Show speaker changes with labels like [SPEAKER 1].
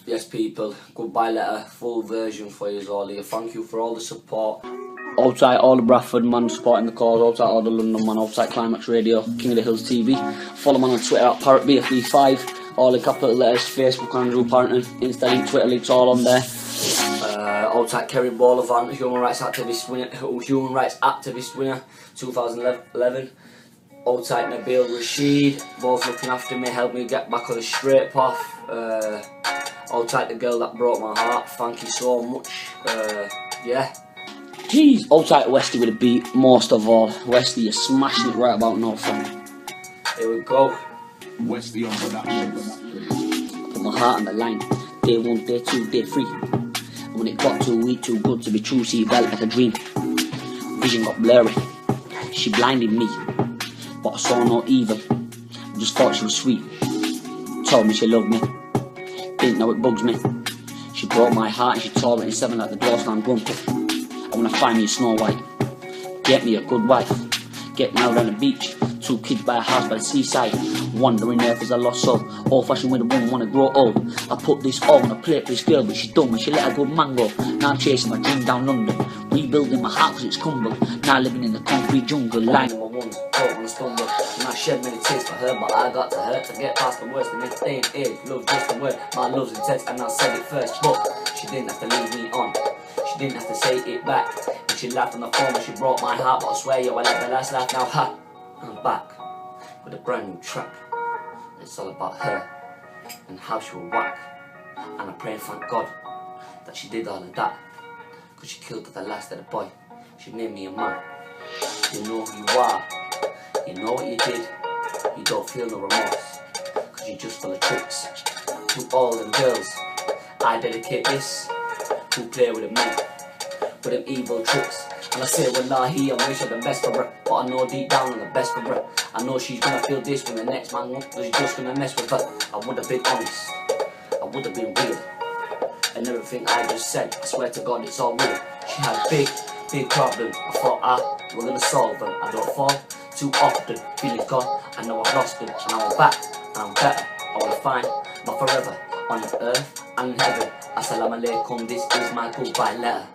[SPEAKER 1] Yes, people, goodbye letter, full version for you all here. Thank you for all the support. Outside all the Bradford man supporting the cause, outside all the London man, outside Climax Radio, King of the Hills TV. Follow me on Twitter at Parrot BFD5, all in capital letters, Facebook, Andrew Parrot, Insta link, Twitter links, all on there. Outside Kerry Bolavant, human rights activist winner, 2011. Outside Nabil Rashid, both looking after me, helped me get back on the straight path. Outside the girl that broke my heart, thank you so much. Yeah. Jeez, outside Westy with a beat, most of all. Westy, you're smashing it right about now, fam. Here we go.
[SPEAKER 2] Westy on production.
[SPEAKER 1] Put my heart on the line. Day 1, day 2, day 3. And when it got too weak, too good to be true, see it felt like a dream. Vision got blurry. She blinded me, but I saw no evil. I just thought she was sweet. Told me she loved me. Didn't know it bugs me. She broke my heart and she tore it in 7 like the door slammed grumpy. I wanna find me a Snow White. Get me a good wife. Get me out on the beach. 2 kids by a house by the seaside. Wondering if there's a lost soul. Old fashioned with a woman wanna grow old. I put this all on a plate for this girl, but she's dumb and she let a good man go. Now I'm chasing my dream down London. Rebuilding my heart cause it's crumbled. Now living in the concrete jungle. Lying in my wound, caught on the stumble. And I shed many tears for her, but I got to her to get past the worst. And this day and age, love's just a word. My love's intense and I said it first. But she didn't have to leave me on. She didn't have to say it back. And she laughed on the phone when she broke my heart. But I swear, yo, I let the last laugh. Now, ha, I'm back with a brand new track. It's all about her and how she will whack. And I pray and thank God that she did all of that. Cause she killed the last of the boy. She made me a man. You know who you are. You know what you did. You don't feel no remorse. Cause you're just full of tricks. To all them girls, I dedicate this. Who play with them men, with them evil tricks. And I say wallahi, I wish her the best for her. But I know deep down I'm the best for her. I know she's gonna feel this when the next man won't, cause he's just gonna mess with her. I would have been honest, I would have been real. And everything I just said, I swear to God it's all real. She had big problems. I thought we're gonna solve them. I don't fall too often, feeling gone. I know I've lost them, and now I'm back, and I'm better. I wanna find my forever on earth and in heaven. Assalamu alaikum, this is my goodbye letter.